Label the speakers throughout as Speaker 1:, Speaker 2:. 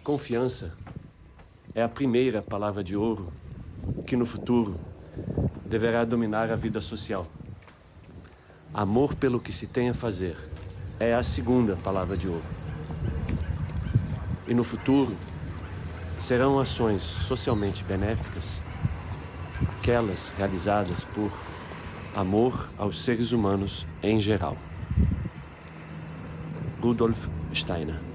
Speaker 1: Confiança é a primeira palavra de ouro que no futuro deverá dominar a vida social. Amor pelo que se tem a fazer é a segunda palavra de ouro. E no futuro serão ações socialmente benéficas aquelas realizadas por amor aos seres humanos em geral. Rudolf Steiner.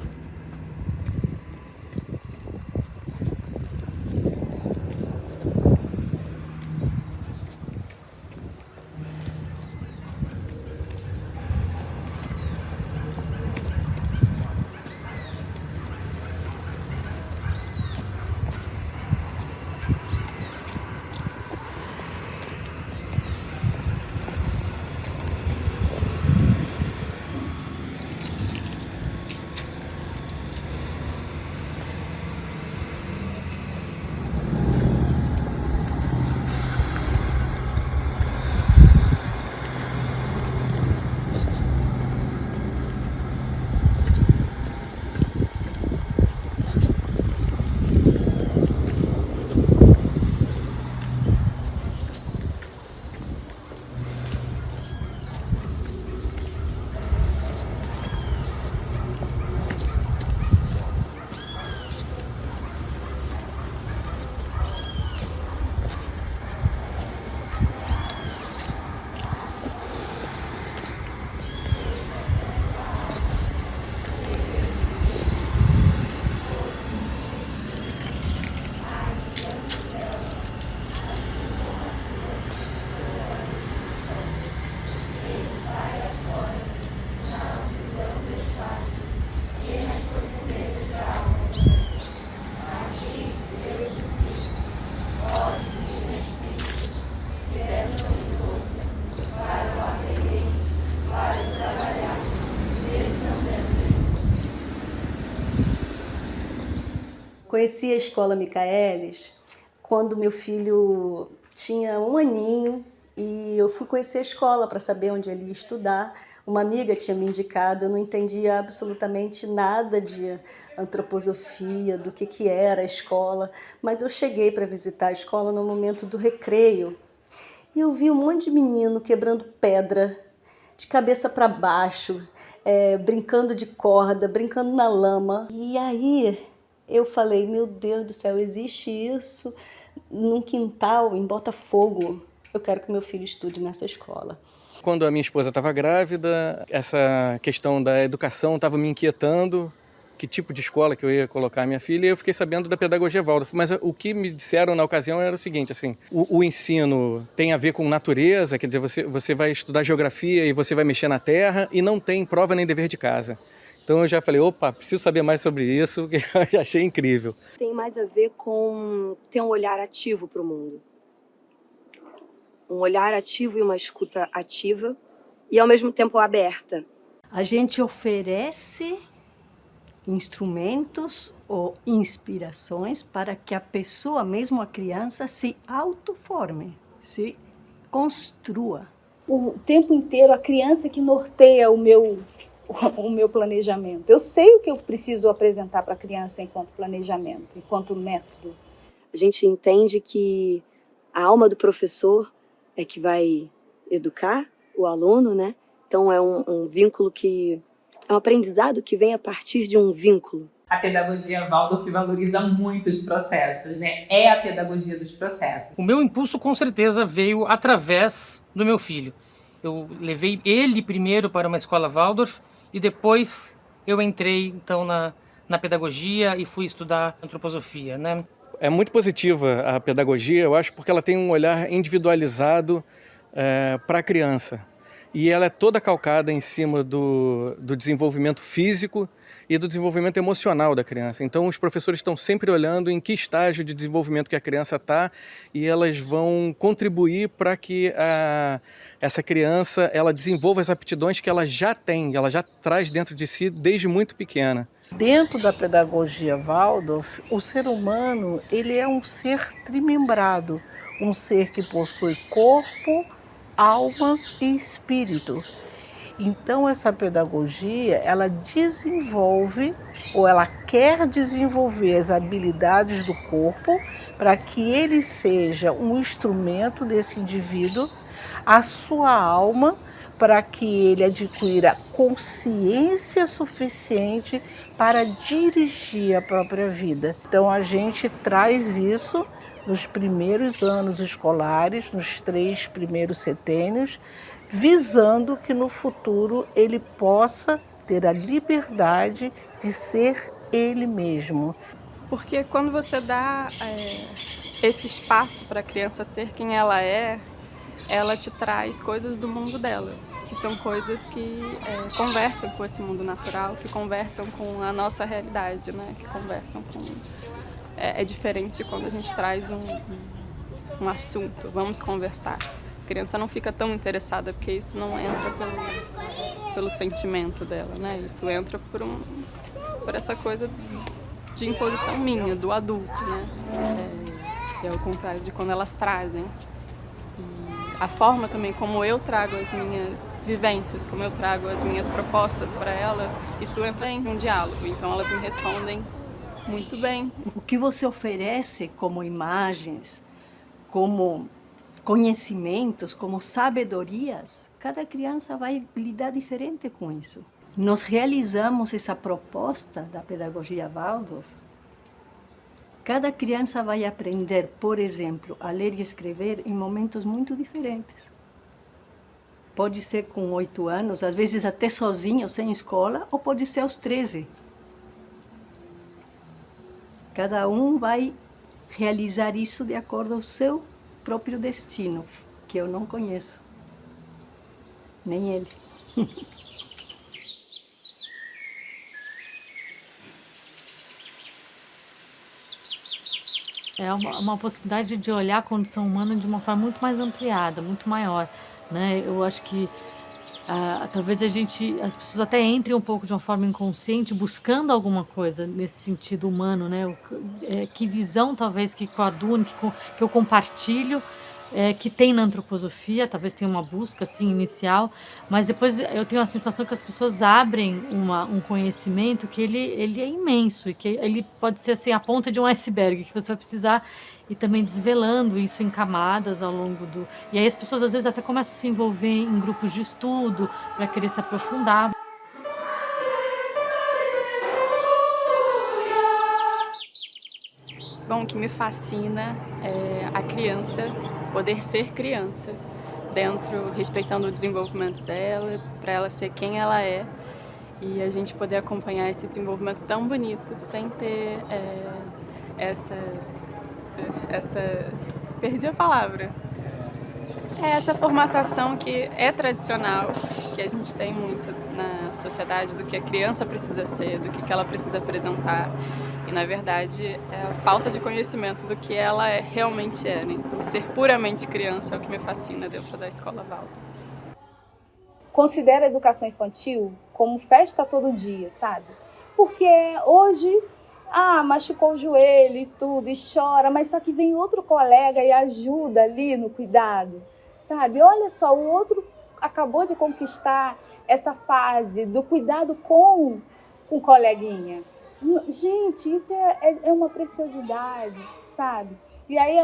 Speaker 2: Conheci a Escola Michaelis quando meu filho tinha 1 aninho e eu fui conhecer a escola para saber onde ele ia estudar. Uma amiga tinha me indicado, eu não entendia absolutamente nada de antroposofia, do que era a escola, mas eu cheguei para visitar a escola no momento do recreio e eu vi um monte de menino quebrando pedra, de cabeça para baixo, brincando de corda, brincando na lama. E aí eu falei, meu Deus do céu, existe isso num quintal em Botafogo? Eu quero que meu filho estude nessa escola.
Speaker 3: Quando a minha esposa estava grávida, essa questão da educação estava me inquietando, que tipo de escola que eu ia colocar a minha filha, e eu fiquei sabendo da pedagogia Waldorf. Mas o que me disseram na ocasião era o seguinte, assim, o ensino tem a ver com natureza, quer dizer, você vai estudar geografia e você vai mexer na terra e não tem prova nem dever de casa. Então eu já falei, opa, preciso saber mais sobre isso, que eu achei incrível.
Speaker 4: Tem mais a ver com ter um olhar ativo para o mundo. Um olhar ativo e uma escuta ativa e ao mesmo tempo aberta.
Speaker 5: A gente oferece instrumentos ou inspirações para que a pessoa, mesmo a criança, se autoforme, se construa.
Speaker 6: O tempo inteiro a criança que norteia o meu planejamento. Eu sei o que eu preciso apresentar para a criança enquanto planejamento, enquanto método.
Speaker 4: A gente entende que a alma do professor é que vai educar o aluno, né? Então é um vínculo que é um aprendizado que vem a partir de um vínculo.
Speaker 7: A pedagogia Waldorf valoriza muito os processos, né? É a pedagogia dos processos.
Speaker 8: O meu impulso com certeza veio através do meu filho. Eu levei ele primeiro para uma escola Waldorf e depois eu entrei então na pedagogia e fui estudar antroposofia, né?
Speaker 3: É muito positiva a pedagogia, eu acho, porque ela tem um olhar individualizado para a criança. E ela é toda calcada em cima do desenvolvimento físico e do desenvolvimento emocional da criança. Então os professores estão sempre olhando em que estágio de desenvolvimento que a criança está e elas vão contribuir para que essa criança ela desenvolva as aptidões que ela já tem, ela já traz dentro de si desde muito pequena.
Speaker 9: Dentro da pedagogia Waldorf, o ser humano ele é um ser trimembrado, um ser que possui corpo, alma e espírito. Então essa pedagogia, ela desenvolve ou ela quer desenvolver as habilidades do corpo para que ele seja um instrumento desse indivíduo, a sua alma, para que ele adquira consciência suficiente para dirigir a própria vida. Então a gente traz isso nos primeiros anos escolares, nos 3 primeiros setênios, visando que no futuro ele possa ter a liberdade de ser ele mesmo.
Speaker 10: Porque quando você dá esse espaço para a criança ser quem ela te traz coisas do mundo dela, que são coisas que conversam com esse mundo natural, que conversam com a nossa realidade, né? Que conversam com... É diferente quando a gente traz um assunto, vamos conversar. A criança não fica tão interessada, porque isso não entra pelo sentimento dela, né? Isso entra por essa coisa de imposição minha, do adulto, né? É o contrário de quando elas trazem. E a forma também como eu trago as minhas vivências, como eu trago as minhas propostas para ela, isso entra em um diálogo. Então elas me respondem muito bem.
Speaker 5: O que você oferece como imagens, como conhecimentos, como sabedorias, cada criança vai lidar diferente com isso. Nós realizamos essa proposta da pedagogia Waldorf. Cada criança vai aprender, por exemplo, a ler e escrever em momentos muito diferentes. Pode ser com 8 anos, às vezes até sozinho, sem escola, ou pode ser aos 13. Cada um vai realizar isso de acordo ao seu próprio destino, que eu não conheço, nem ele.
Speaker 11: É uma possibilidade de olhar a condição humana de uma forma muito mais ampliada, muito maior, né? Eu acho que talvez as pessoas até entrem um pouco de uma forma inconsciente buscando alguma coisa nesse sentido humano, né? Que visão talvez que coadune, que eu compartilho, que tem na antroposofia, talvez tenha uma busca assim inicial, mas depois eu tenho a sensação que as pessoas abrem um conhecimento que ele é imenso e que ele pode ser assim a ponta de um iceberg, que você vai precisar ir também desvelando isso em camadas ao longo do... E aí as pessoas às vezes até começam a se envolver em grupos de estudo para querer se aprofundar.
Speaker 10: Bom, o que me fascina é a criança poder ser criança, respeitando o desenvolvimento dela, para ela ser quem ela é, e a gente poder acompanhar esse desenvolvimento tão bonito, sem ter perdi a palavra. Essa formatação que é tradicional, que a gente tem muito na sociedade, do que a criança precisa ser, do que ela precisa apresentar. E, na verdade, é a falta de conhecimento do que ela realmente é. Né? Então, ser puramente criança é o que me fascina dentro da escola Waldorf.
Speaker 6: Considero a educação infantil como festa todo dia, sabe? Porque hoje, machucou o joelho e tudo, e chora, mas só que vem outro colega e ajuda ali no cuidado, sabe? Olha só, o outro acabou de conquistar essa fase do cuidado com o coleguinha. Gente, isso é uma preciosidade, sabe? E aí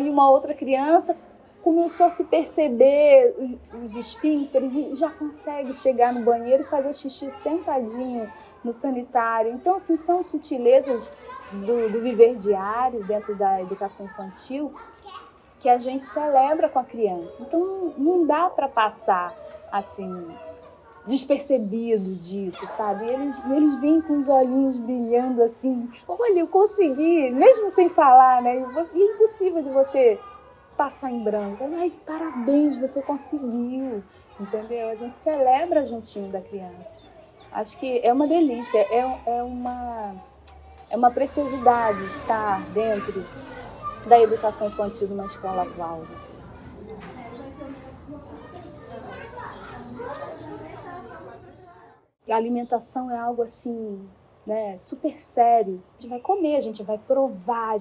Speaker 6: uma outra criança começou a se perceber os esfíncteres e já consegue chegar no banheiro e fazer xixi sentadinho no sanitário. Então, assim, são sutilezas do viver diário dentro da educação infantil que a gente celebra com a criança. Então, não dá para passar, assim, despercebido disso, sabe? Eles vêm com os olhinhos brilhando assim, olha, eu consegui, mesmo sem falar, né? E é impossível de você passar em branco. Ai, parabéns, você conseguiu, entendeu? A gente celebra juntinho da criança. Acho que é uma delícia, é uma preciosidade estar dentro da educação infantil de uma escola Waldorf. A alimentação é algo assim, né, super sério. A gente vai comer, a gente vai provar,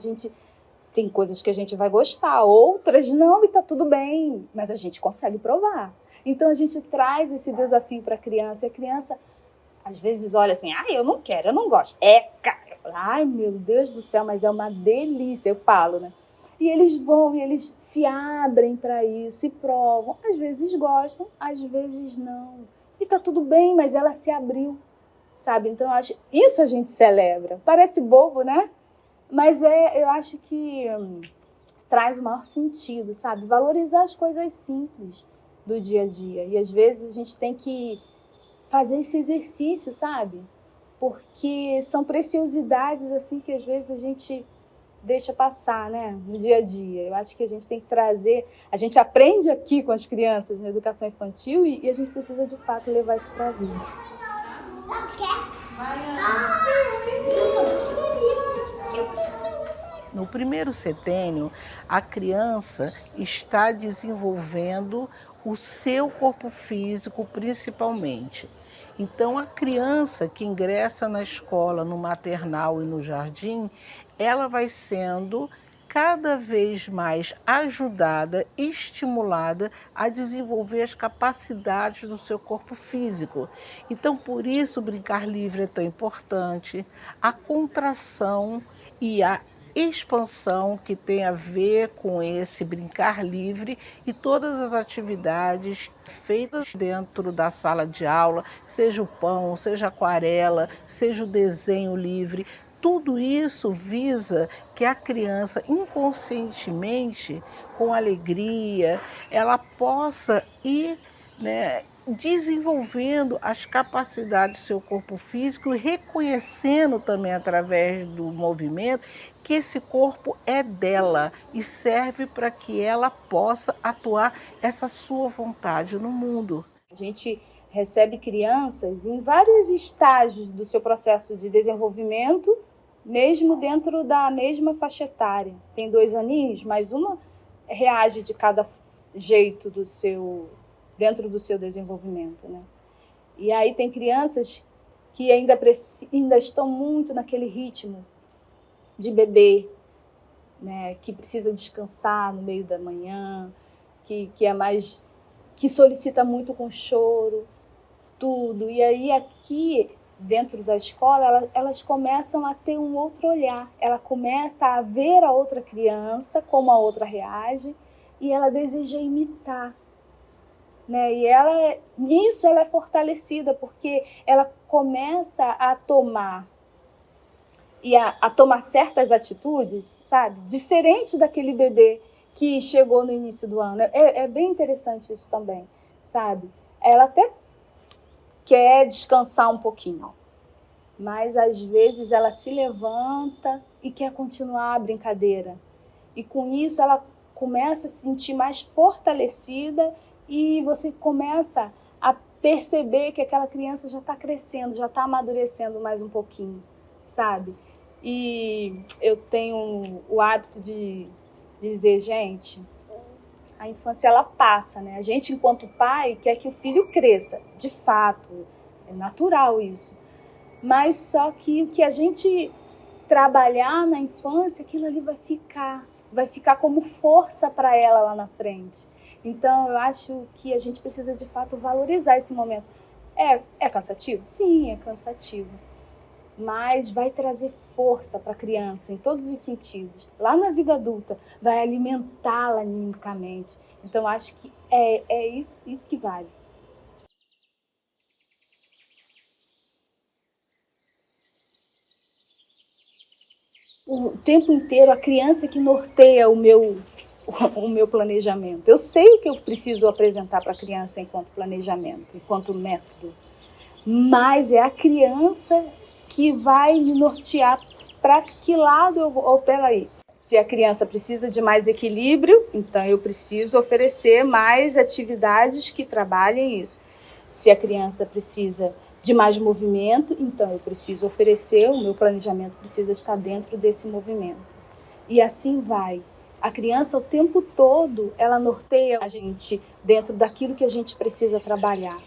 Speaker 6: tem coisas que a gente vai gostar, outras não, e tá tudo bem, mas a gente consegue provar. Então a gente traz esse desafio para a criança, e a criança às vezes olha assim, eu não quero, eu não gosto. Cara, eu falo, ai meu Deus do céu, mas é uma delícia, eu falo, né? E eles vão, e eles se abrem para isso, e provam. Às vezes gostam, às vezes não. E tá tudo bem, mas ela se abriu, sabe? Então isso a gente celebra. Parece bobo, né? Mas eu acho que traz o maior sentido, sabe? Valorizar as coisas simples do dia a dia. E às vezes a gente tem que fazer esse exercício, sabe? Porque são preciosidades assim que às vezes a gente deixa passar, né? No dia a dia. Eu acho que a gente tem que trazer... A gente aprende aqui com as crianças na educação infantil e a gente precisa, de fato, levar isso para a vida.
Speaker 9: No primeiro setênio, a criança está desenvolvendo o seu corpo físico principalmente. Então, a criança que ingressa na escola, no maternal e no jardim, ela vai sendo cada vez mais ajudada, estimulada a desenvolver as capacidades do seu corpo físico. Então, por isso, o brincar livre é tão importante, a contração e a expansão que tem a ver com esse brincar livre e todas as atividades feitas dentro da sala de aula, seja o pão, seja a aquarela, seja o desenho livre, tudo isso visa que a criança inconscientemente, com alegria, ela possa ir, desenvolvendo as capacidades do seu corpo físico e reconhecendo também através do movimento que esse corpo é dela e serve para que ela possa atuar essa sua vontade no mundo.
Speaker 6: A gente recebe crianças em vários estágios do seu processo de desenvolvimento, mesmo dentro da mesma faixa etária. Tem 2 aninhos, mas uma reage de cada jeito dentro do seu desenvolvimento, né? E aí tem crianças que ainda estão muito naquele ritmo de bebê, né? Que precisa descansar no meio da manhã, que solicita muito com choro, tudo. E aí aqui dentro da escola elas começam a ter um outro olhar. Ela começa a ver a outra criança, como a outra reage, e ela deseja imitar. Né? E nisso ela é fortalecida, porque ela começa a tomar a tomar certas atitudes, sabe? Diferente daquele bebê que chegou no início do ano. É bem interessante isso também, sabe? Ela até quer descansar um pouquinho, mas às vezes ela se levanta e quer continuar a brincadeira. E com isso ela começa a se sentir mais fortalecida e você começa a perceber que aquela criança já está crescendo, já está amadurecendo mais um pouquinho, sabe? E eu tenho o hábito de dizer, gente, a infância ela passa, né? A gente, enquanto pai, quer que o filho cresça. De fato, é natural isso. Mas só que o que a gente trabalhar na infância, aquilo ali vai ficar como força para ela lá na frente. Então, eu acho que a gente precisa, de fato, valorizar esse momento. É cansativo? Sim, é cansativo. Mas vai trazer força para a criança em todos os sentidos. Lá na vida adulta, vai alimentá-la animicamente. Então, acho que é isso que vale. O tempo inteiro, a criança que norteia o meu planejamento. Eu sei o que eu preciso apresentar para a criança enquanto planejamento, enquanto método, mas é a criança que vai me nortear para que lado eu vou. Peraí, se a criança precisa de mais equilíbrio, então eu preciso oferecer mais atividades que trabalhem isso. Se a criança precisa de mais movimento, então eu preciso oferecer, o meu planejamento precisa estar dentro desse movimento. E assim vai. A criança, o tempo todo, ela norteia a gente dentro daquilo que a gente precisa trabalhar.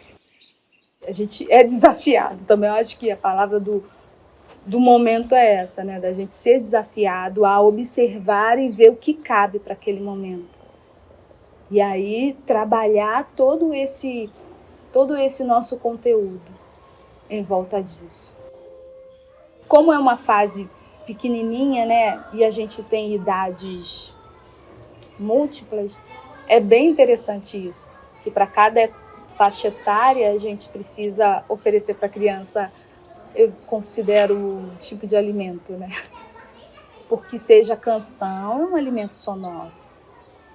Speaker 6: A gente é desafiado também. Eu acho que a palavra do momento é essa, né? Da gente ser desafiado a observar e ver o que cabe para aquele momento. E aí trabalhar todo esse nosso conteúdo em volta disso. Como é uma fase pequenininha, né, e a gente tem idades múltiplas, é bem interessante isso, que para cada faixa etária a gente precisa oferecer para a criança, eu considero um tipo de alimento, né? Porque seja canção, é um alimento sonoro.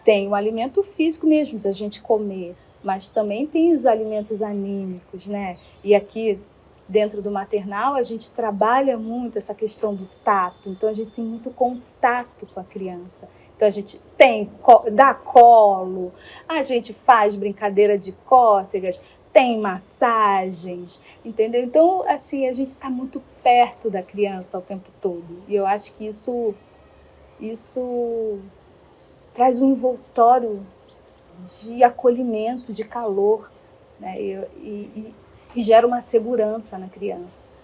Speaker 6: Tem o alimento físico mesmo, da gente comer, mas também tem os alimentos anímicos, né? E aqui, dentro do maternal, a gente trabalha muito essa questão do tato, então a gente tem muito contato com a criança. Então a gente dá colo, a gente faz brincadeira de cócegas, tem massagens, entendeu? Então, assim, a gente está muito perto da criança o tempo todo. E eu acho que isso traz um envoltório de acolhimento, de calor, né? E gera uma segurança na criança.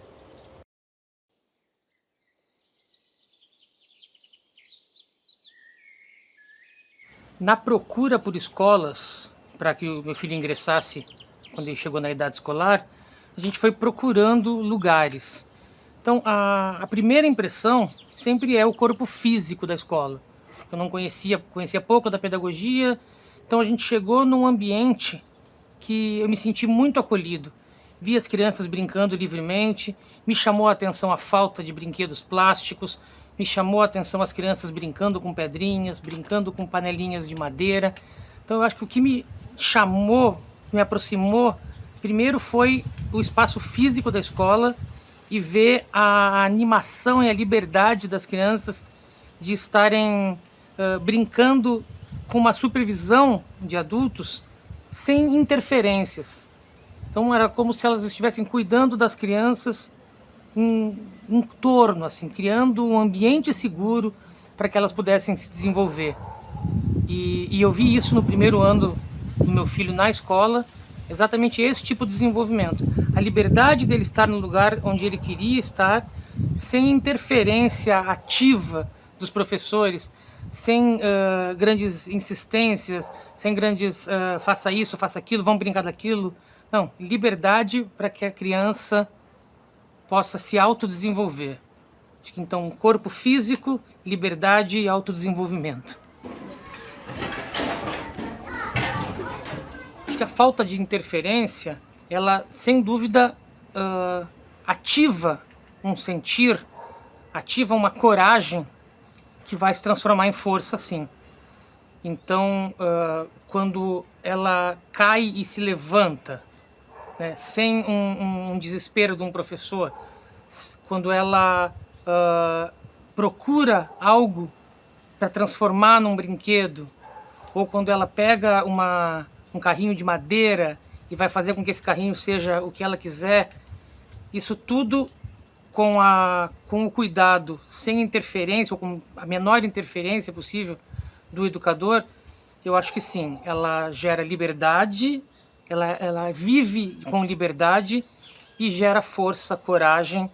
Speaker 8: Na procura por escolas, para que o meu filho ingressasse quando ele chegou na idade escolar, a gente foi procurando lugares. Então, a primeira impressão sempre é o corpo físico da escola. Eu não conhecia pouco da pedagogia, então a gente chegou num ambiente que eu me senti muito acolhido. Vi as crianças brincando livremente, me chamou a atenção a falta de brinquedos plásticos, me chamou a atenção as crianças brincando com pedrinhas, brincando com panelinhas de madeira. Então eu acho que o que me chamou, me aproximou, primeiro foi o espaço físico da escola e ver a animação e a liberdade das crianças de estarem brincando com uma supervisão de adultos sem interferências. Então era como se elas estivessem cuidando das crianças em torno, assim, criando um ambiente seguro para que elas pudessem se desenvolver. E eu vi isso no primeiro ano do meu filho na escola, exatamente esse tipo de desenvolvimento. A liberdade dele estar no lugar onde ele queria estar, sem interferência ativa dos professores, sem grandes insistências, sem grandes faça isso, faça aquilo, vamos brincar daquilo. Não, liberdade para que a criança possa se autodesenvolver. Acho que então corpo físico, liberdade e autodesenvolvimento. Acho que a falta de interferência, ela sem dúvida ativa um sentir, ativa uma coragem que vai se transformar em força, sim. Então, quando ela cai e se levanta, né, sem um desespero de um professor, quando ela procura algo para transformar num brinquedo, ou quando ela pega um carrinho de madeira e vai fazer com que esse carrinho seja o que ela quiser, isso tudo com o cuidado, sem interferência, ou com a menor interferência possível do educador, eu acho que sim, ela gera liberdade, ela vive com liberdade e gera força, coragem,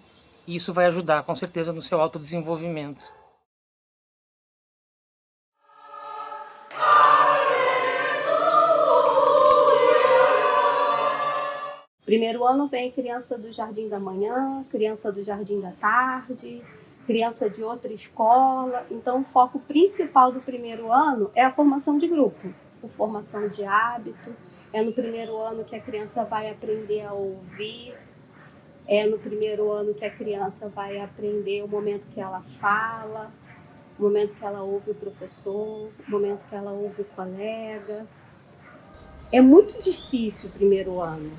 Speaker 8: e isso vai ajudar, com certeza, no seu autodesenvolvimento.
Speaker 2: Primeiro ano vem criança do jardim da manhã, criança do jardim da tarde, criança de outra escola. Então, o foco principal do primeiro ano é a formação de grupo, a formação de hábito. É no primeiro ano que a criança vai aprender a ouvir. É no primeiro ano que a criança vai aprender o momento que ela fala, o momento que ela ouve o professor, o momento que ela ouve o colega. É muito difícil o primeiro ano.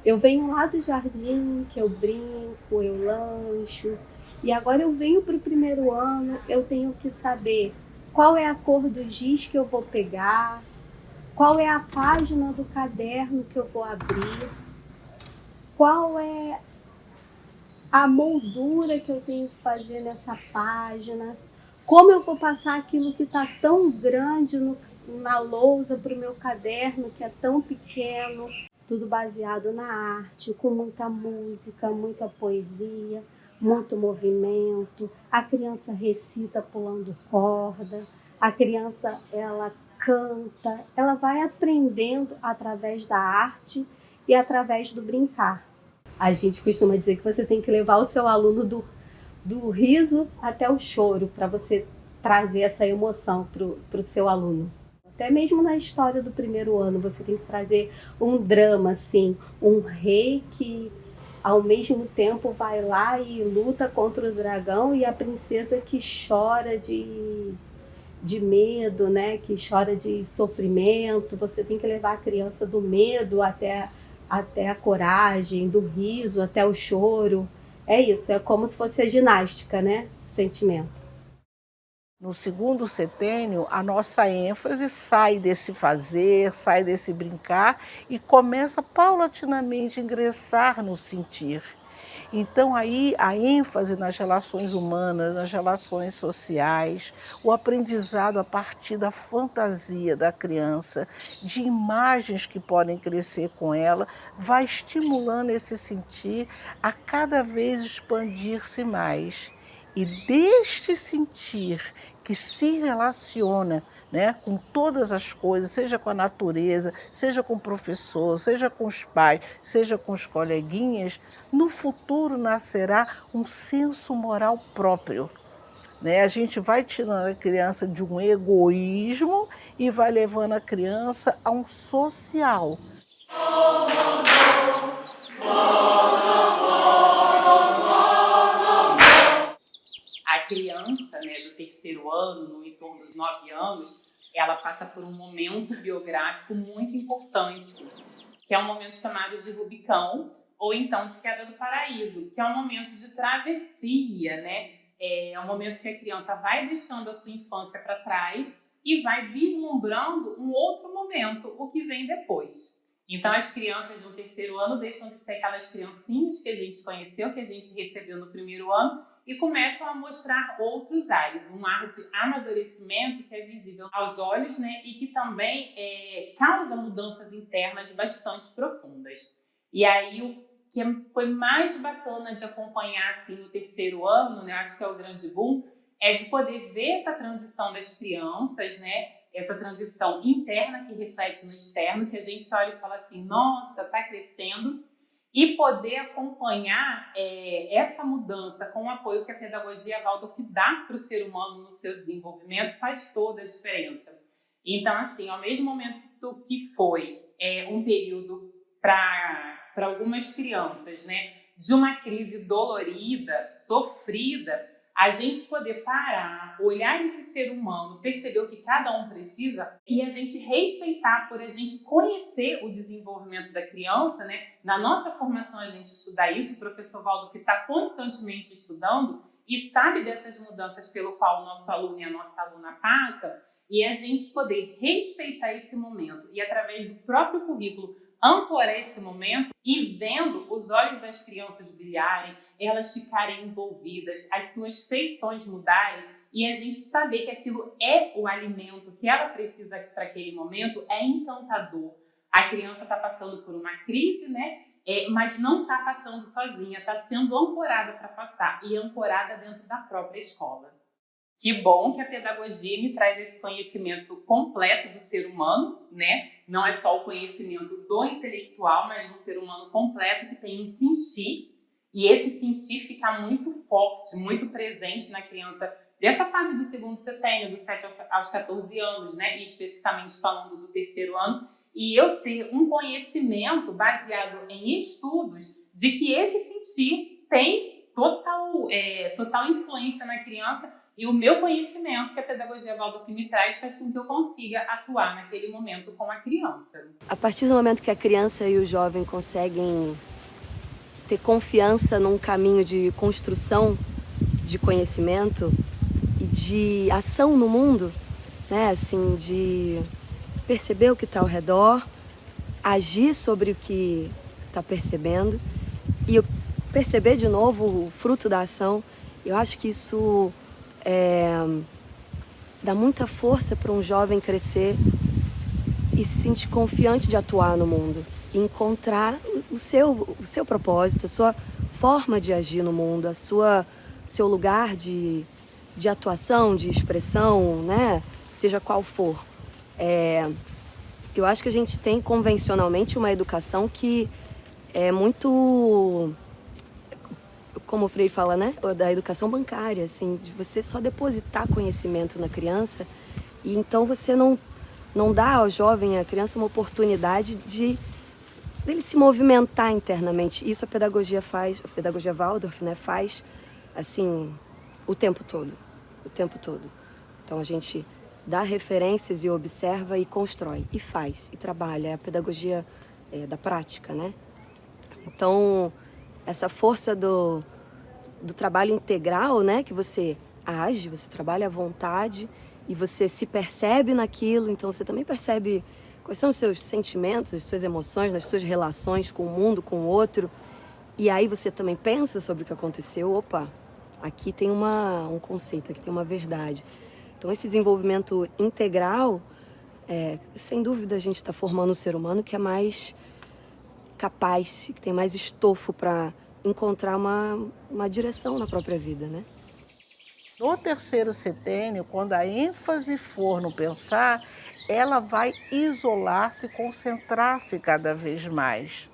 Speaker 2: Eu venho lá do jardim, que eu brinco, eu lancho, e agora eu venho para o primeiro ano, eu tenho que saber qual é a cor do giz que eu vou pegar, qual é a página do caderno que eu vou abrir, qual é a moldura que eu tenho que fazer nessa página, como eu vou passar aquilo que está tão grande na lousa para o meu caderno, que é tão pequeno. Tudo baseado na arte, com muita música, muita poesia, muito movimento. A criança recita pulando corda, a criança ela
Speaker 12: canta, ela vai aprendendo através da arte e através do brincar. A gente costuma dizer que você tem que levar o seu aluno do riso até o choro para você trazer essa emoção para o seu aluno. Até mesmo na história do primeiro ano, você tem que trazer um drama, assim, um rei que ao mesmo tempo vai lá e luta contra o dragão e a princesa que chora de medo, né? Que chora de sofrimento. Você tem que levar a criança do medo até a coragem, do riso até o choro. É isso, é como se fosse a ginástica, né? Do sentimento.
Speaker 9: No segundo setênio, a nossa ênfase sai desse fazer, sai desse brincar e começa paulatinamente a ingressar no sentir. Então aí a ênfase nas relações humanas, nas relações sociais, o aprendizado a partir da fantasia da criança, de imagens que podem crescer com ela, vai estimulando esse sentir a cada vez expandir-se mais. E deste sentir que se relaciona, né, com todas as coisas, seja com a natureza, seja com o professor, seja com os pais, seja com os coleguinhas, no futuro nascerá um senso moral próprio. Né? A gente vai tirando a criança de um egoísmo e vai levando a criança a um social.
Speaker 7: A criança, né, do terceiro ano, no entorno dos 9 anos, ela passa por um momento biográfico muito importante, que é um momento chamado de Rubicão, ou então de queda do paraíso, que é um momento de travessia, né? É um momento que a criança vai deixando a sua infância para trás e vai vislumbrando um outro momento, o que vem depois. Então, as crianças do terceiro ano deixam de ser aquelas criancinhas que a gente conheceu, que a gente recebeu no primeiro ano, e começam a mostrar outros ares, um ar de amadurecimento que é visível aos olhos, né, e que também causa mudanças internas bastante profundas. E aí, o que foi mais bacana de acompanhar assim, no terceiro ano, né, acho que é o grande boom, é de poder ver essa transição das crianças, né, essa transição interna que reflete no externo, que a gente olha e fala assim, nossa, está crescendo, e poder acompanhar essa mudança com o apoio que a pedagogia Waldorf dá para o ser humano no seu desenvolvimento faz toda a diferença. Então, assim, ao mesmo momento que foi um período para algumas crianças, né, de uma crise dolorida, sofrida, a gente poder parar, olhar esse ser humano, perceber o que cada um precisa e a gente respeitar por a gente conhecer o desenvolvimento da criança, né? Na nossa formação a gente estuda isso, o professor Waldorf está constantemente estudando e sabe dessas mudanças pelo qual o nosso aluno e a nossa aluna passa e a gente poder respeitar esse momento e através do próprio currículo ancorar esse momento e vendo os olhos das crianças brilharem, elas ficarem envolvidas, as suas feições mudarem e a gente saber que aquilo é o alimento que ela precisa para aquele momento é encantador. A criança está passando por uma crise, né? Mas não está passando sozinha, está sendo ancorada para passar e ancorada dentro da própria escola. Que bom que a pedagogia me traz esse conhecimento completo do ser humano, né? Não é só o conhecimento do intelectual, mas do ser humano completo que tem um sentir. E esse sentir fica muito forte, muito presente na criança dessa fase do segundo setênio, dos 7 aos 14 anos, né? E especificamente falando do terceiro ano. E eu ter um conhecimento baseado em estudos de que esse sentir tem total influência na criança. E o meu conhecimento que a pedagogia Waldorf me traz faz com que eu consiga atuar naquele momento com a criança.
Speaker 4: A partir do momento que a criança e o jovem conseguem ter confiança num caminho de construção de conhecimento e de ação no mundo, né, assim, de perceber o que está ao redor, agir sobre o que está percebendo e perceber de novo o fruto da ação, eu acho que isso dá muita força para um jovem crescer e se sentir confiante de atuar no mundo e encontrar o seu propósito, a sua forma de agir no mundo, seu lugar de atuação, de expressão, né? Seja qual for. Eu acho que a gente tem convencionalmente uma educação que é muito, como o Freire fala, né? Da educação bancária, assim, de você só depositar conhecimento na criança e então você não dá ao jovem, à criança, uma oportunidade dele se movimentar internamente. Isso a pedagogia faz, a pedagogia Waldorf, né, faz assim o tempo todo. Então a gente dá referências e observa e constrói, e faz, e trabalha. É a pedagogia da prática, né? Então, essa força do trabalho integral, né? Que você age, você trabalha à vontade e você se percebe naquilo, então você também percebe quais são os seus sentimentos, as suas emoções, nas suas relações com o mundo, com o outro. E aí você também pensa sobre o que aconteceu. Opa, aqui tem um conceito, aqui tem uma verdade. Então, esse desenvolvimento integral, sem dúvida, a gente está formando um ser humano que é mais capaz, que tem mais estofo para encontrar uma direção na própria vida, né?
Speaker 9: No terceiro setênio, quando a ênfase for no pensar, ela vai isolar-se, concentrar-se cada vez mais.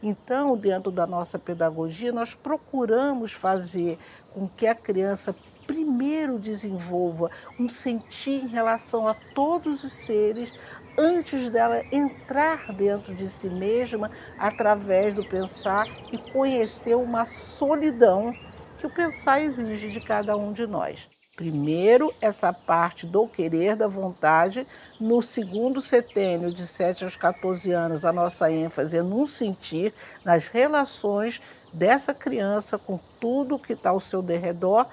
Speaker 9: Então, dentro da nossa pedagogia, nós procuramos fazer com que a criança primeiro desenvolva um sentir em relação a todos os seres antes dela entrar dentro de si mesma através do pensar e conhecer uma solidão que o pensar exige de cada um de nós. Primeiro, essa parte do querer, da vontade. No segundo setênio, de 7 aos 14 anos, a nossa ênfase é no sentir, nas relações dessa criança com tudo que está ao seu derredor.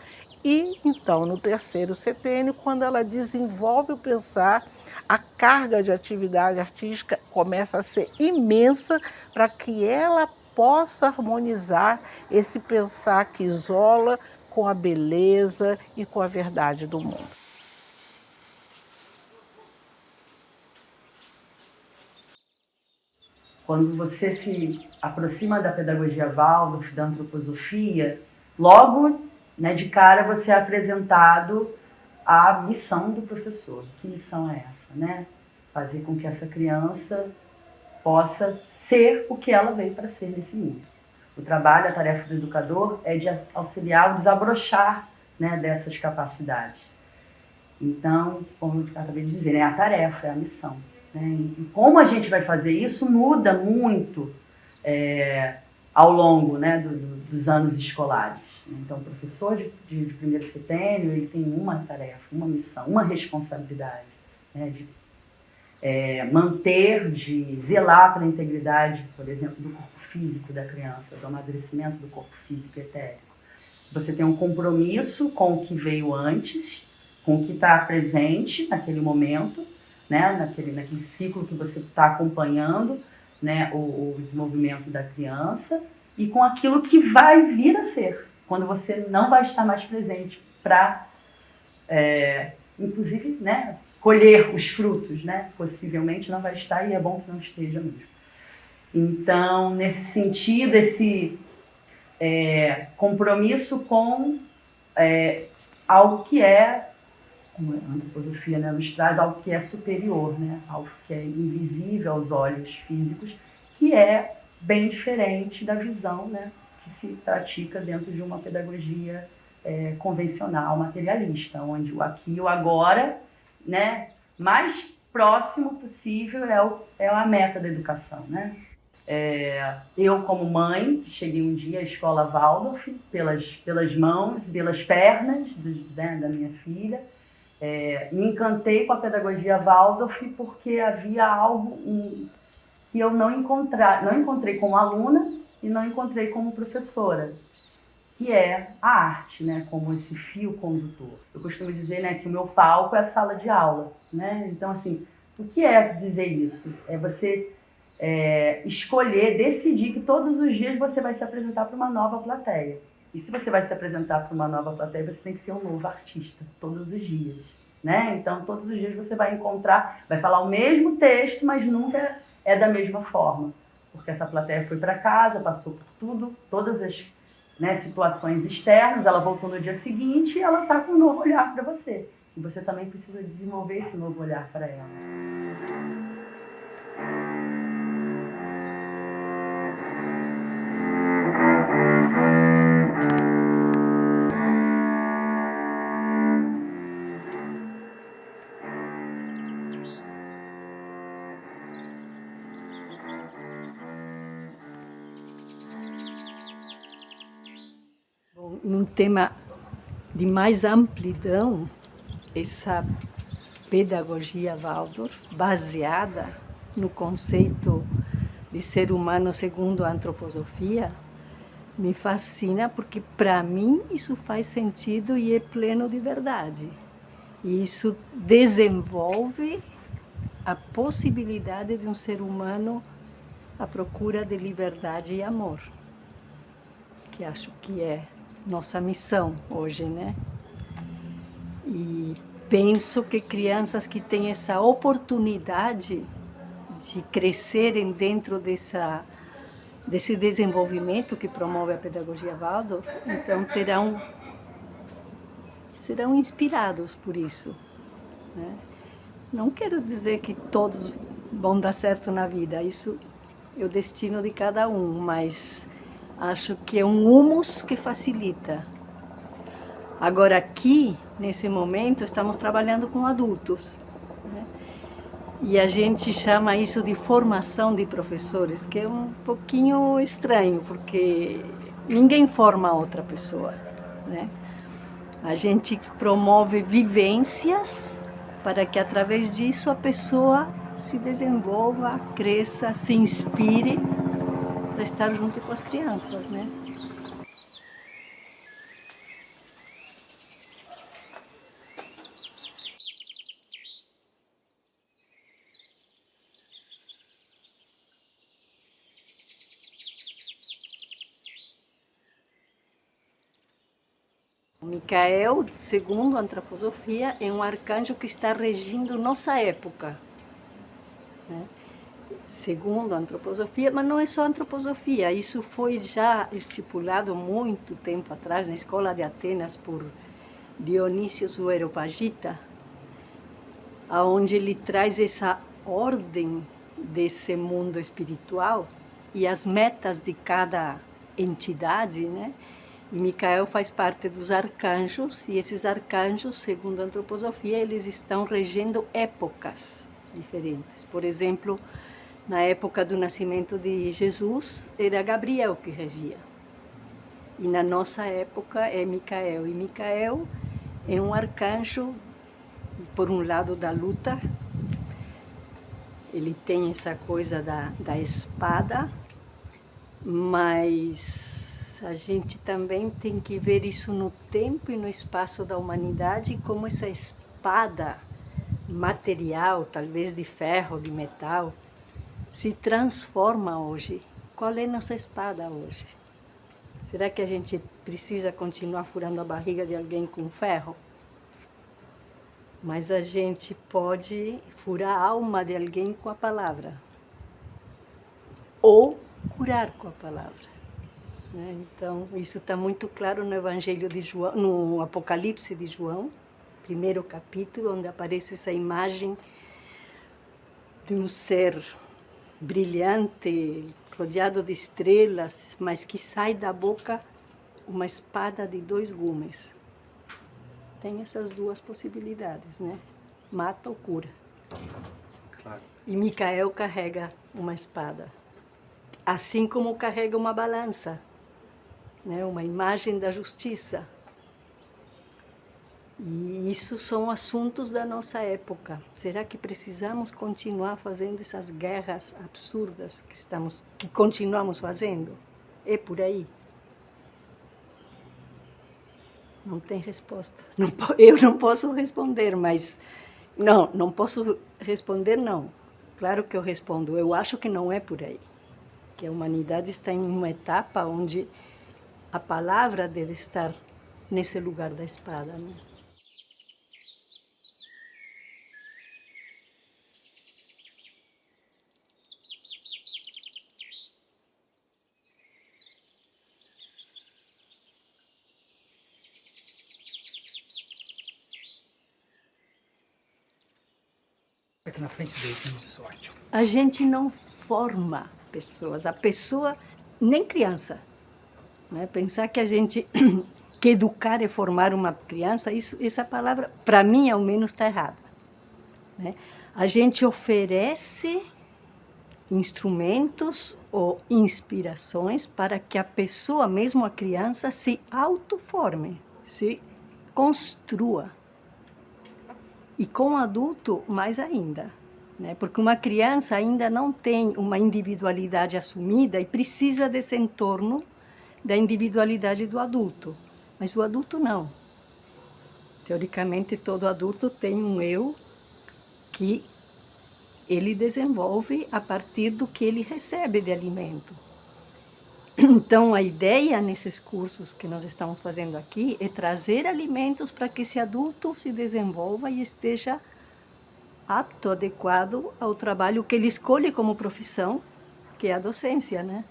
Speaker 9: E, então, no terceiro setênio, quando ela desenvolve o pensar, a carga de atividade artística começa a ser imensa para que ela possa harmonizar esse pensar que isola com a beleza e com a verdade do mundo.
Speaker 13: Quando você se aproxima da pedagogia Waldorf, da antroposofia, logo, né, de cara você é apresentado à missão do professor. Que missão é essa, né? Fazer com que essa criança possa ser o que ela veio para ser nesse mundo. O trabalho, a tarefa do educador é de auxiliar o desabrochar, né, dessas capacidades. Então, como eu acabei de dizer, é a tarefa, é a missão. Né? E como a gente vai fazer isso muda muito ao longo, né, dos anos escolares. Então, o professor de primeiro setênio, ele tem uma tarefa, uma missão, uma responsabilidade, né, de manter, de zelar pela integridade, por exemplo, do corpo físico da criança, do amadurecimento do corpo físico etérico. Você tem um compromisso com o que veio antes, com o que está presente naquele momento, né, naquele ciclo que você está acompanhando, né, o desenvolvimento da criança, e com aquilo que vai vir a ser, quando você não vai estar mais presente para, inclusive, né, colher os frutos, né? Possivelmente não vai estar e é bom que não esteja mesmo. Então, nesse sentido, esse compromisso com algo que é, como a antroposofia, né, nos traz, algo que é superior, né? Algo que é invisível aos olhos físicos, que é bem diferente da visão, né, que se pratica dentro de uma pedagogia convencional, materialista, onde o aqui e o agora, né, mais próximo possível é a meta da educação, né? Eu, como mãe, cheguei um dia à escola Waldorf pelas mãos, pelas pernas da minha filha, me encantei com a pedagogia Waldorf porque havia algo que eu não encontrei como aluna e não encontrei como professora, que é a arte, né, como esse fio condutor. Eu costumo dizer, né, que o meu palco é a sala de aula, né? Então, assim, o que é dizer isso? É você escolher, decidir que todos os dias você vai se apresentar para uma nova plateia. E se você vai se apresentar para uma nova plateia, você tem que ser um novo artista, todos os dias, né? Então, todos os dias você vai encontrar, vai falar o mesmo texto, mas nunca é da mesma forma. Porque essa plateia foi para casa, passou por tudo, todas as, né, situações externas, ela voltou no dia seguinte e ela está com um novo olhar para você. E você também precisa desenvolver esse novo olhar para ela.
Speaker 5: Num tema de mais amplidão, essa pedagogia Waldorf, baseada no conceito de ser humano segundo a antroposofia, me fascina porque, para mim, isso faz sentido e é pleno de verdade. E isso desenvolve a possibilidade de um ser humano à procura de liberdade e amor, que acho que é nossa missão hoje, né? E penso que crianças que têm essa oportunidade de crescerem dentro desse desenvolvimento que promove a pedagogia Waldorf, então serão inspirados por isso, né? Não quero dizer que todos vão dar certo na vida, isso é o destino de cada um, mas acho que é um humus que facilita. Agora, aqui, nesse momento, estamos trabalhando com adultos, né? E a gente chama isso de formação de professores, que é um pouquinho estranho, porque ninguém forma outra pessoa, né? A gente promove vivências para que, através disso, a pessoa se desenvolva, cresça, se inspire para estar junto com as crianças, né? Micael, segundo a antroposofia, é um arcanjo que está regindo nossa época, né? Segundo a antroposofia, mas não é só a antroposofia, isso foi já estipulado muito tempo atrás na escola de Atenas por Dionísio o Areopagita, onde ele traz essa ordem desse mundo espiritual e as metas de cada entidade, né? E Micael faz parte dos arcanjos, e esses arcanjos, segundo a antroposofia, eles estão regendo épocas diferentes. Por exemplo, na época do nascimento de Jesus, era Gabriel que regia. E na nossa época é Micael. E Micael é um arcanjo, por um lado, da luta. Ele tem essa coisa da espada, mas a gente também tem que ver isso no tempo e no espaço da humanidade, como essa espada material, talvez de ferro, de metal, se transforma hoje. Qual é nossa espada hoje? Será que a gente precisa continuar furando a barriga de alguém com ferro? Mas a gente pode furar a alma de alguém com a palavra. Ou curar com a palavra. Então, isso está muito claro no Evangelho de João, no Apocalipse de João, primeiro capítulo, onde aparece essa imagem de um ser brilhante, rodeado de estrelas, mas que sai da boca uma espada de 2 gumes. Tem essas duas possibilidades, né? Mata ou cura.
Speaker 1: Claro.
Speaker 5: E Micael carrega uma espada, assim como carrega uma balança, né? Uma imagem da justiça. E isso são assuntos da nossa época. Será que precisamos continuar fazendo essas guerras absurdas que continuamos fazendo? É por aí? Não tem resposta. Eu não posso responder, mas... Não posso responder, não. Claro que eu respondo. Eu acho que não é por aí. Que a humanidade está em uma etapa onde a palavra deve estar nesse lugar da espada, né?
Speaker 8: Aqui na frente dele, isso, ótimo.
Speaker 5: A gente não forma pessoas. A pessoa, nem criança. Né? Pensar que a gente... que educar é formar uma criança, essa palavra, para mim, ao menos, está errada. Né? A gente oferece instrumentos ou inspirações para que a pessoa, mesmo a criança, se autoforme, se construa. E com o adulto, mais ainda. Né? Porque uma criança ainda não tem uma individualidade assumida e precisa desse entorno da individualidade do adulto. Mas o adulto não. Teoricamente, todo adulto tem um eu que ele desenvolve a partir do que ele recebe de alimento. Então, a ideia nesses cursos que nós estamos fazendo aqui é trazer alimentos para que esse adulto se desenvolva e esteja apto, adequado ao trabalho que ele escolhe como profissão, que é a docência, né?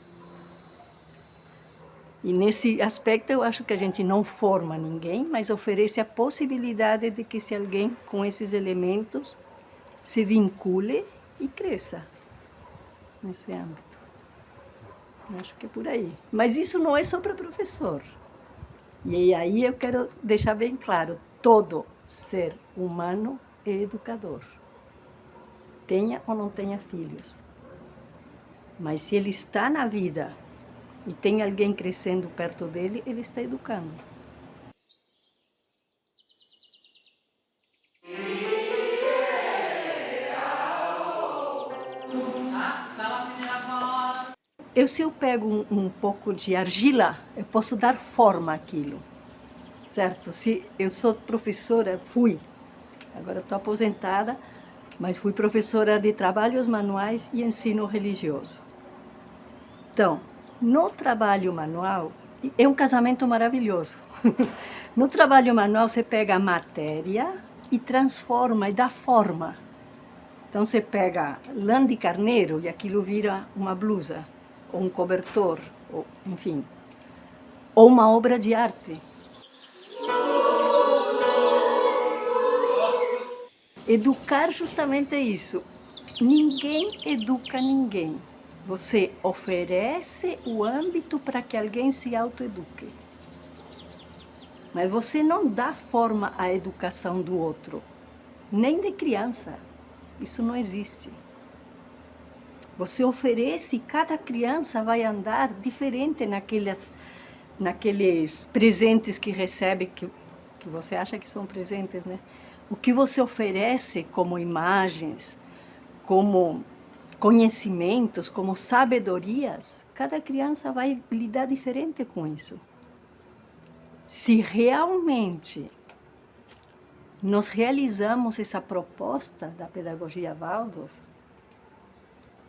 Speaker 5: E nesse aspecto eu acho que a gente não forma ninguém, mas oferece a possibilidade de que se alguém com esses elementos se vincule e cresça nesse âmbito. Eu acho que é por aí. Mas isso não é só para professor. E aí eu quero deixar bem claro, todo ser humano é educador. Tenha ou não tenha filhos. Mas se ele está na vida e tem alguém crescendo perto dele, ele está educando. Se eu pego um pouco de argila, eu posso dar forma àquilo, certo? Se eu sou professora, agora estou aposentada, mas fui professora de trabalhos manuais e ensino religioso. Então, no trabalho manual, é um casamento maravilhoso. No trabalho manual, você pega a matéria e transforma e dá forma. Então, você pega lã de carneiro e aquilo vira uma blusa, ou um cobertor, ou, enfim, ou uma obra de arte. Educar justamente é isso. Ninguém educa ninguém. Você oferece o âmbito para que alguém se autoeduque. Mas você não dá forma à educação do outro, nem de criança. Isso não existe. Você oferece, cada criança vai andar diferente naqueles presentes que recebe, que você acha que são presentes, né? O que você oferece como imagens, como conhecimentos, como sabedorias, cada criança vai lidar diferente com isso. Se realmente nós realizamos essa proposta da pedagogia Waldorf,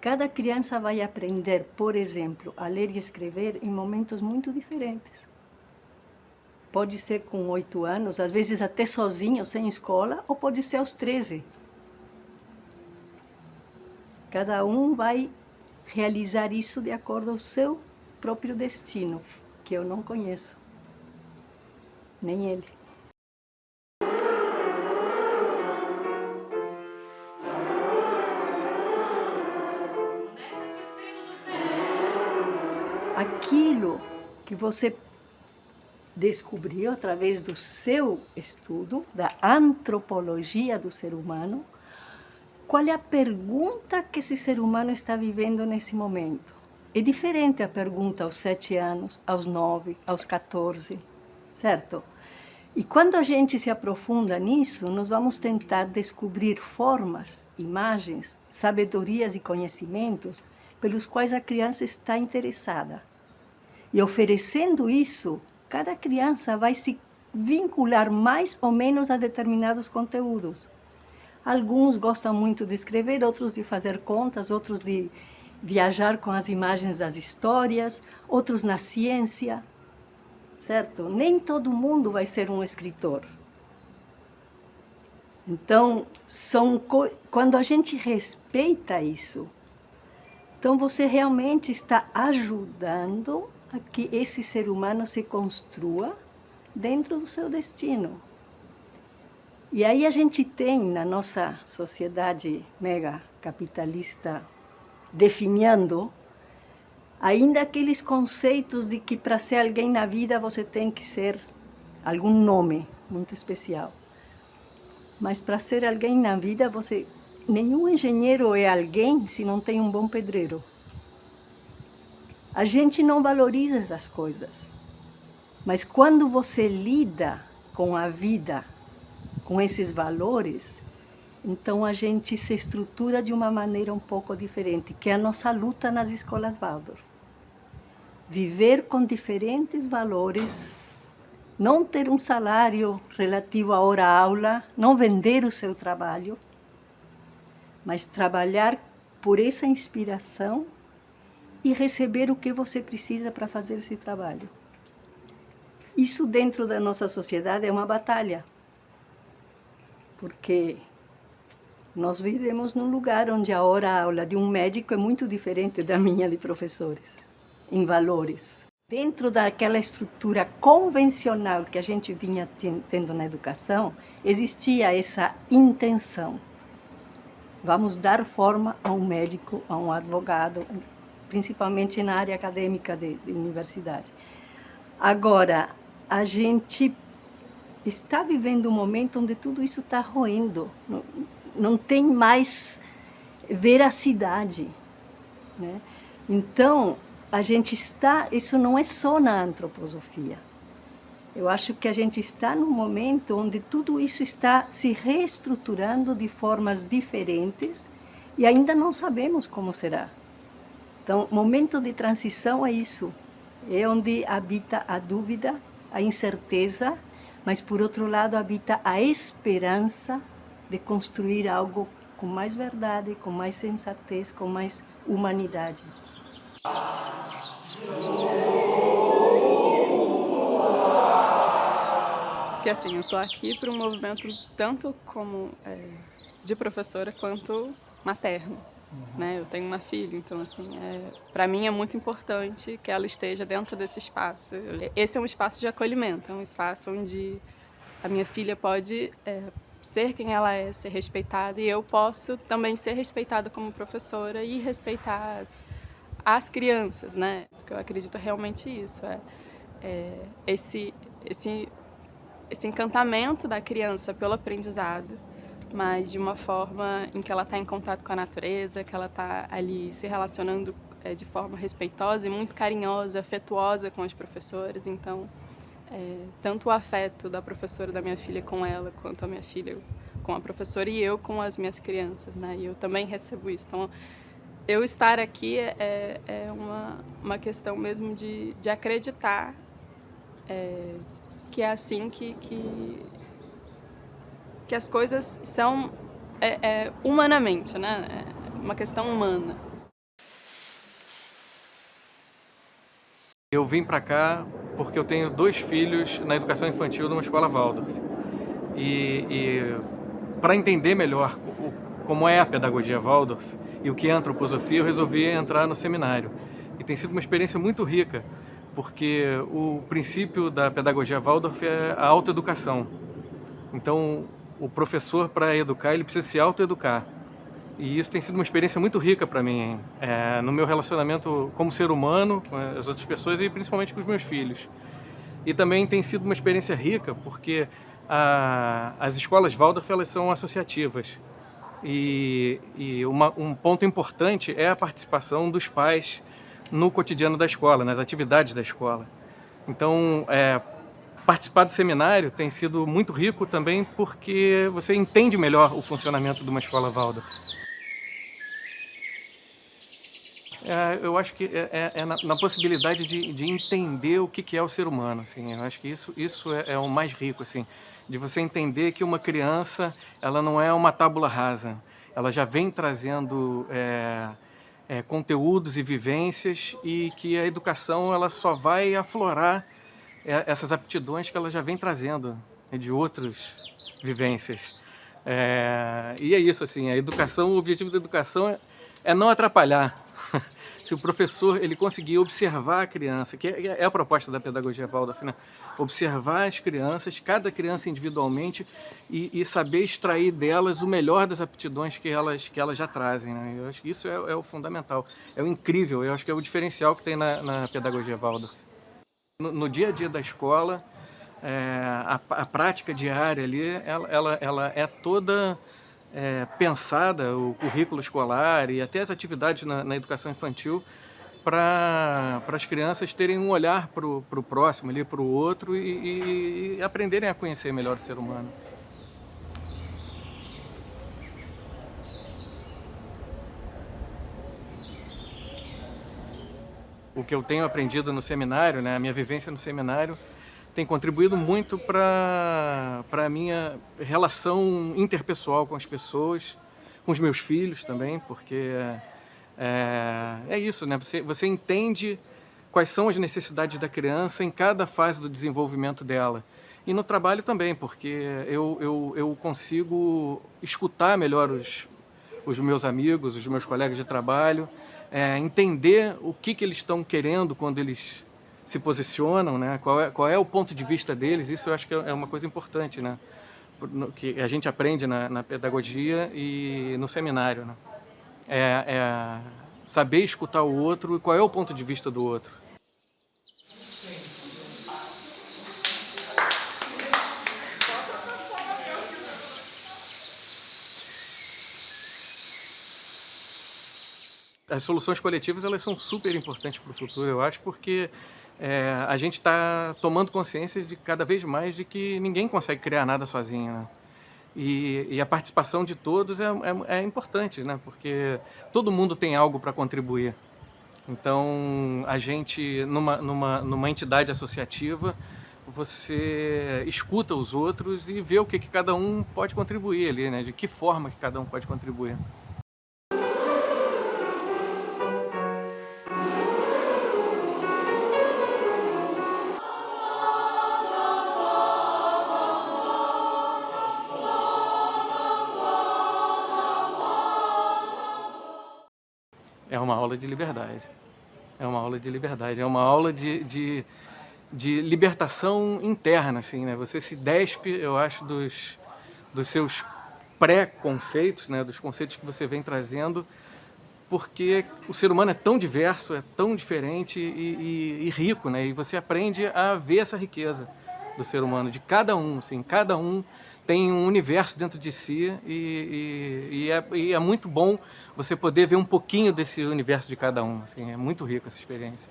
Speaker 5: cada criança vai aprender, por exemplo, a ler e escrever em momentos muito diferentes. Pode ser com 8 anos, às vezes até sozinho, sem escola, ou pode ser aos 13. Cada um vai realizar isso de acordo ao seu próprio destino, que eu não conheço, nem ele. Aquilo que você descobriu através do seu estudo, da antropologia do ser humano, qual é a pergunta que esse ser humano está vivendo nesse momento? É diferente a pergunta aos 7 anos, aos 9, aos 14, certo? E quando a gente se aprofunda nisso, nós vamos tentar descobrir formas, imagens, sabedorias e conhecimentos pelos quais a criança está interessada. E oferecendo isso, cada criança vai se vincular mais ou menos a determinados conteúdos. Alguns gostam muito de escrever, outros de fazer contas, outros de viajar com as imagens das histórias, outros na ciência, certo? Nem todo mundo vai ser um escritor. Então, quando a gente respeita isso, então você realmente está ajudando a que esse ser humano se construa dentro do seu destino. E aí a gente tem na nossa sociedade mega capitalista definhando ainda aqueles conceitos de que para ser alguém na vida você tem que ser algum nome muito especial. Mas para ser alguém na vida, nenhum engenheiro é alguém se não tem um bom pedreiro. A gente não valoriza essas coisas. Mas quando você lida com a vida, com esses valores, então a gente se estrutura de uma maneira um pouco diferente, que é a nossa luta nas escolas Waldorf. Viver com diferentes valores, não ter um salário relativo à hora-aula, não vender o seu trabalho, mas trabalhar por essa inspiração e receber o que você precisa para fazer esse trabalho. Isso dentro da nossa sociedade é uma batalha, porque nós vivemos num lugar onde a hora-aula de um médico é muito diferente da minha de professores, em valores. Dentro daquela estrutura convencional que a gente vinha tendo na educação, existia essa intenção. Vamos dar forma a um médico, a um advogado, principalmente na área acadêmica de universidade. Agora, a gente está vivendo um momento onde tudo isso está roendo. Não tem mais veracidade, né? Então, isso não é só na antroposofia. Eu acho que a gente está num momento onde tudo isso está se reestruturando de formas diferentes e ainda não sabemos como será. Então, momento de transição é isso. É onde habita a dúvida, a incerteza, mas, por outro lado, habita a esperança de construir algo com mais verdade, com mais sensatez, com mais humanidade.
Speaker 10: Porque assim, eu estou aqui para um movimento tanto como de professora quanto materno. Né? Eu tenho uma filha, então assim, para mim é muito importante que ela esteja dentro desse espaço. Esse é um espaço de acolhimento, é um espaço onde a minha filha pode ser quem ela é, ser respeitada, e eu posso também ser respeitada como professora e respeitar as crianças, né? Porque eu acredito realmente isso, esse encantamento da criança pelo aprendizado, mas de uma forma em que ela está em contato com a natureza, que ela está ali se relacionando de forma respeitosa e muito carinhosa, afetuosa com as professoras. Então, tanto o afeto da professora da minha filha com ela, quanto a minha filha com a professora e eu com as minhas crianças, né? E eu também recebo isso. Então, eu estar aqui é uma questão mesmo de acreditar que é assim que as coisas são humanamente, né? É uma questão humana.
Speaker 3: Eu vim para cá porque eu tenho 2 filhos na educação infantil numa escola Waldorf. E para entender melhor como é a pedagogia Waldorf e o que é antroposofia, eu resolvi entrar no seminário. E tem sido uma experiência muito rica, porque o princípio da pedagogia Waldorf é a autoeducação. Então, o professor, para educar, ele precisa se autoeducar. E isso tem sido uma experiência muito rica para mim, no meu relacionamento como ser humano, com as outras pessoas e principalmente com os meus filhos. E também tem sido uma experiência rica porque as escolas Waldorf, elas são associativas. E um ponto importante é a participação dos pais no cotidiano da escola, nas atividades da escola. Então, participar do seminário tem sido muito rico também porque você entende melhor o funcionamento de uma escola Waldorf. Eu acho que na possibilidade de entender o que é o ser humano. Assim. Eu acho que isso é o mais rico, assim, de você entender que uma criança ela não é uma tábula rasa. Ela já vem trazendo conteúdos e vivências e que a educação ela só vai aflorar essas aptidões que ela já vem trazendo de outras vivências. E é isso, assim, a educação, o objetivo da educação é não atrapalhar. se o professor ele conseguir observar a criança, que é a proposta da pedagogia Waldorf, né? Observar as crianças, cada criança individualmente e saber extrair delas o melhor das aptidões que elas já trazem, né? Eu acho que isso é o fundamental, é o incrível, eu acho que é o diferencial que tem na pedagogia Waldorf. No dia a dia da escola, a prática diária ali, ela é toda pensada, o currículo escolar e até as atividades na educação infantil, para as crianças terem um olhar para o próximo, para o outro e aprenderem a conhecer melhor o ser humano. O que eu tenho aprendido no seminário, né, a minha vivência no seminário, tem contribuído muito para a minha relação interpessoal com as pessoas, com os meus filhos também, porque é isso, né? Você entende quais são as necessidades da criança em cada fase do desenvolvimento dela. E no trabalho também, porque eu consigo escutar melhor os meus amigos, os meus colegas de trabalho, entender o que eles estão querendo quando eles se posicionam, né? Qual é o ponto de vista deles. Isso eu acho que é uma coisa importante, né? Que a gente aprende na pedagogia e no seminário, né? Saber escutar o outro e qual é o ponto de vista do outro. As soluções coletivas, elas são super importantes para o futuro, eu acho, porque a gente está tomando consciência de cada vez mais de que ninguém consegue criar nada sozinho, né? E a participação de todos é importante, né? Porque todo mundo tem algo para contribuir. Então, a gente, numa entidade associativa, você escuta os outros e vê o que cada um pode contribuir ali, né? De que forma que cada um pode contribuir. É uma aula de liberdade. É uma aula de liberdade. É uma aula de libertação interna, assim, né? Você se despe, eu acho, dos seus pré-conceitos, né? Dos conceitos que você vem trazendo, porque o ser humano é tão diverso, é tão diferente e rico, né? E você aprende a ver essa riqueza do ser humano, de cada um, assim, cada um tem um universo dentro de si e é muito bom você poder ver um pouquinho desse universo de cada um. Assim, é muito rico essa experiência.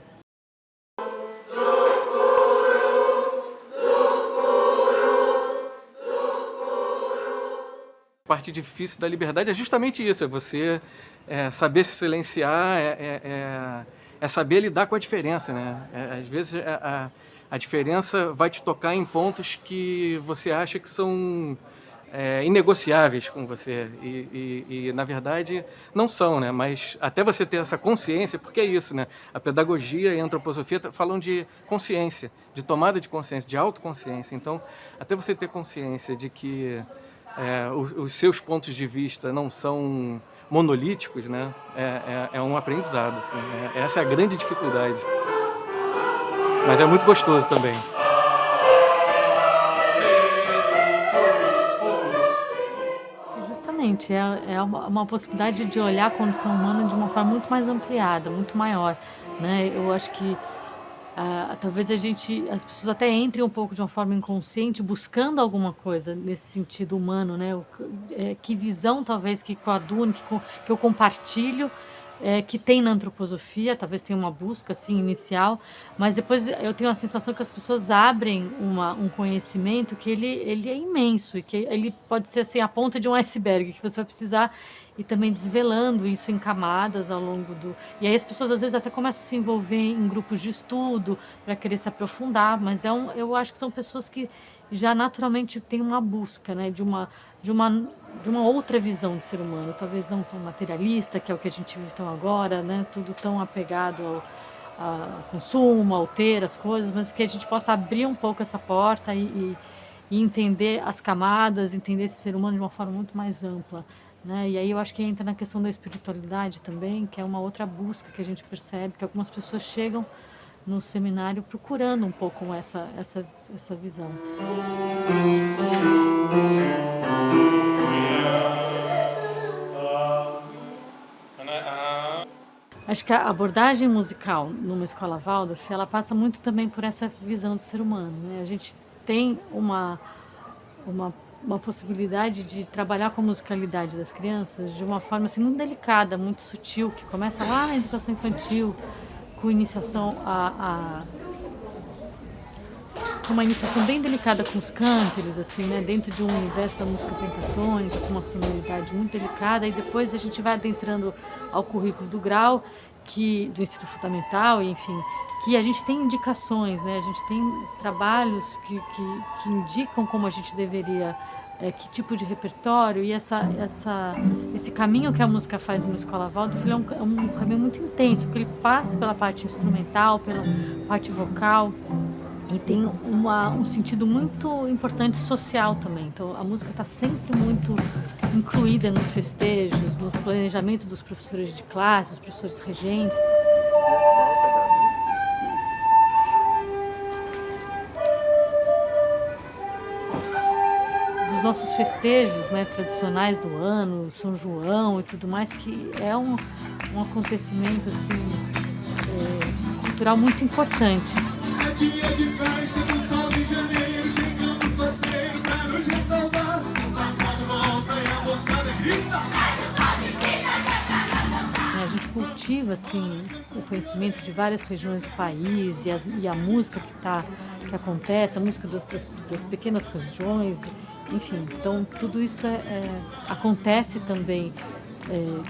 Speaker 3: A parte difícil da liberdade é justamente isso, é você saber se silenciar, é saber lidar com a diferença, né? Às vezes a diferença vai te tocar em pontos que você acha que são inegociáveis com você e na verdade não são, né? Mas até você ter essa consciência, porque é isso, né? A pedagogia e a antroposofia falam de consciência, de tomada de consciência, de autoconsciência. Então, até você ter consciência de que os seus pontos de vista não são monolíticos, né? É um aprendizado, assim, essa é a grande dificuldade. Mas é muito gostoso também.
Speaker 11: Justamente, é uma possibilidade de olhar a condição humana de uma forma muito mais ampliada, muito maior, né? Eu acho que talvez as pessoas até entrem um pouco de uma forma inconsciente buscando alguma coisa nesse sentido humano, né? Que visão talvez que coadune, que eu compartilho, que tem na antroposofia, talvez tenha uma busca assim, inicial, mas depois eu tenho a sensação que as pessoas abrem um conhecimento que ele é imenso e que ele pode ser assim, a ponta de um iceberg, que você vai precisar ir também desvelando isso em camadas ao longo do... E aí as pessoas às vezes até começam a se envolver em grupos de estudo para querer se aprofundar, mas eu acho que são pessoas que já naturalmente têm uma busca, né, de uma outra visão do ser humano, talvez não tão materialista, que é o que a gente vive tão agora, né, tudo tão apegado ao consumo, ao ter as coisas, mas que a gente possa abrir um pouco essa porta e entender as camadas, entender esse ser humano de uma forma muito mais ampla, né? E aí eu acho que entra na questão da espiritualidade também, que é uma outra busca que a gente percebe, que algumas pessoas chegam no seminário procurando um pouco essa visão. Acho que a abordagem musical numa escola Waldorf, ela passa muito também por essa visão do ser humano, né? A gente tem uma possibilidade de trabalhar com a musicalidade das crianças de uma forma assim, muito delicada, muito sutil, que começa lá na educação infantil, com iniciação com uma iniciação bem delicada com os cântares, assim, né, dentro de um universo da música pentatônica, com uma sonoridade muito delicada, e depois a gente vai adentrando ao currículo do grau, do ensino fundamental, enfim, que a gente tem indicações, né, a gente tem trabalhos que indicam como a gente deveria, que tipo de repertório, e esse caminho que a música faz numa escola Waldorf é um caminho muito intenso, porque ele passa pela parte instrumental, pela parte vocal, e tem um sentido muito importante social também. Então a música está sempre muito incluída nos festejos, no planejamento dos professores de classe, dos professores regentes. Dos nossos festejos, né, tradicionais do ano, São João e tudo mais, que é um acontecimento assim, cultural muito importante.
Speaker 14: Dia de festa no sol de janeiro, chegando parceiro pra nos ressalvar. O passado volta e a moçada grita.
Speaker 11: A gente cultiva assim, o conhecimento de várias regiões do país e a música que acontece, a música das pequenas regiões, enfim. Então tudo isso acontece também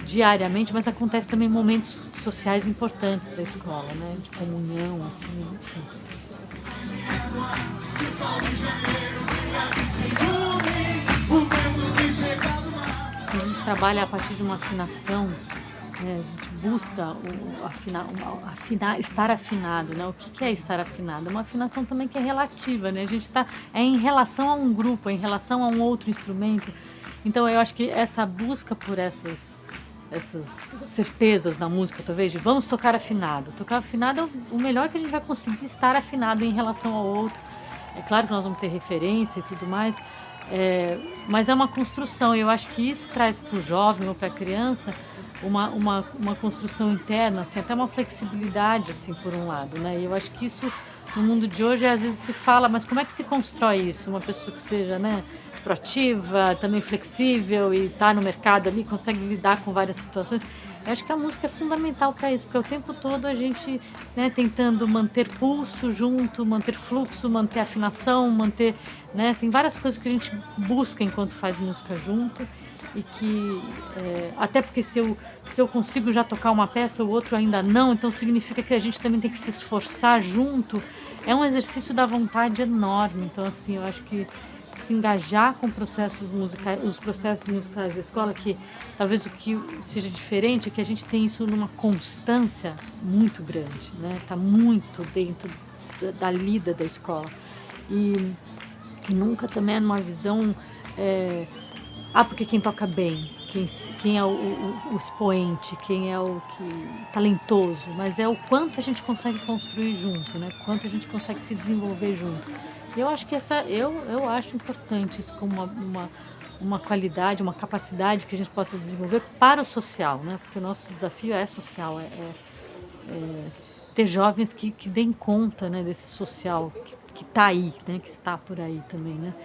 Speaker 11: diariamente, mas acontece também em momentos sociais importantes da escola, né? De comunhão, assim, enfim. A gente trabalha a partir de uma afinação, né? A gente busca estar afinado, né? O que é estar afinado? É uma afinação também que é relativa, né? A gente está em relação a um grupo, em relação a um outro instrumento. Então eu acho que essa busca por essas certezas na música, talvez, de vamos tocar afinado. Tocar afinado é o melhor que a gente vai conseguir, estar afinado em relação ao outro. É claro que nós vamos ter referência e tudo mais, mas é uma construção. E eu acho que isso traz para o jovem ou para a criança uma construção interna, assim, até uma flexibilidade, assim, por um lado, né? E eu acho que isso, no mundo de hoje, às vezes se fala, mas como é que se constrói isso? Uma pessoa que seja, né, proativa, também flexível e está no mercado ali, consegue lidar com várias situações. Eu acho que a música é fundamental para isso, porque o tempo todo a gente, né, tentando manter pulso junto, manter fluxo, manter afinação, manter, né, tem várias coisas que a gente busca enquanto faz música junto, e que até porque se eu consigo já tocar uma peça, o outro ainda não, então significa que a gente também tem que se esforçar junto. É um exercício da vontade enorme. Então, assim, eu acho que se engajar com processos musicais, os processos musicais da escola, que talvez o que seja diferente é que a gente tem isso numa constância muito grande, né? Está muito dentro da lida da escola. E nunca também é numa visão... porque quem toca bem, quem é o expoente, quem é o talentoso, mas é o quanto a gente consegue construir junto, né? Quanto a gente consegue se desenvolver junto. Eu acho que eu acho importante isso como uma qualidade, uma capacidade que a gente possa desenvolver para o social, né? Porque o nosso desafio é social, ter jovens que deem conta, né, desse social que está aí, né? Que está por aí também, né?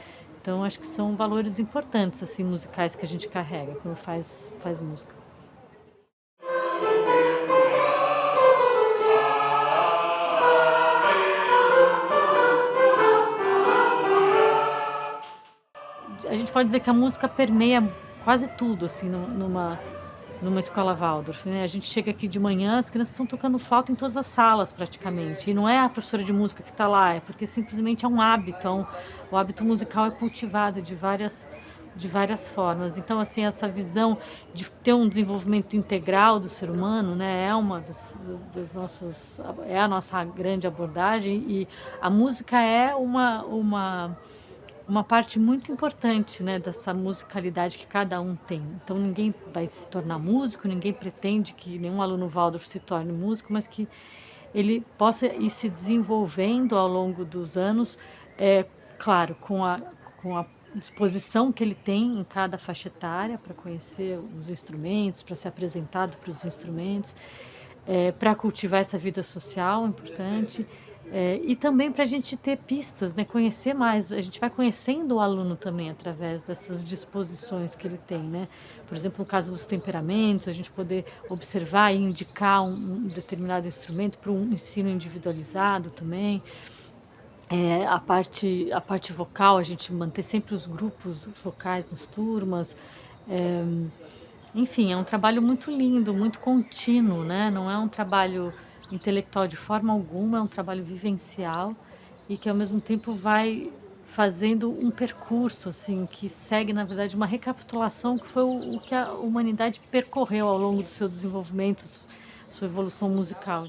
Speaker 11: Então, acho que são valores importantes, assim, musicais que a gente carrega quando faz música. A gente pode dizer que a música permeia quase tudo, assim, numa escola Waldorf, né? A gente chega aqui de manhã, as crianças estão tocando flauta em todas as salas, praticamente. E não é a professora de música que está lá, é porque simplesmente é um hábito. O hábito musical é cultivado de várias formas. Então, assim, essa visão de ter um desenvolvimento integral do ser humano, né, é uma das nossas... É a nossa grande abordagem. E a música é uma parte muito importante, né, dessa musicalidade que cada um tem. Então ninguém vai se tornar músico, ninguém pretende que nenhum aluno Waldorf se torne músico, mas que ele possa ir se desenvolvendo ao longo dos anos, claro, com a disposição que ele tem em cada faixa etária para conhecer os instrumentos, para ser apresentado para os instrumentos, para cultivar essa vida social importante, e também para a gente ter pistas, né, conhecer mais. A gente vai conhecendo o aluno também através dessas disposições que ele tem, né? Por exemplo, no caso dos temperamentos, a gente poder observar e indicar um determinado instrumento para um ensino individualizado também. A parte vocal, a gente manter sempre os grupos vocais nas turmas. Enfim, é um trabalho muito lindo, muito contínuo, né? Não é um trabalho intelectual de forma alguma, é um trabalho vivencial e que ao mesmo tempo vai fazendo um percurso assim, que segue, na verdade, uma recapitulação que foi o que a humanidade percorreu ao longo do seu desenvolvimento, sua evolução musical.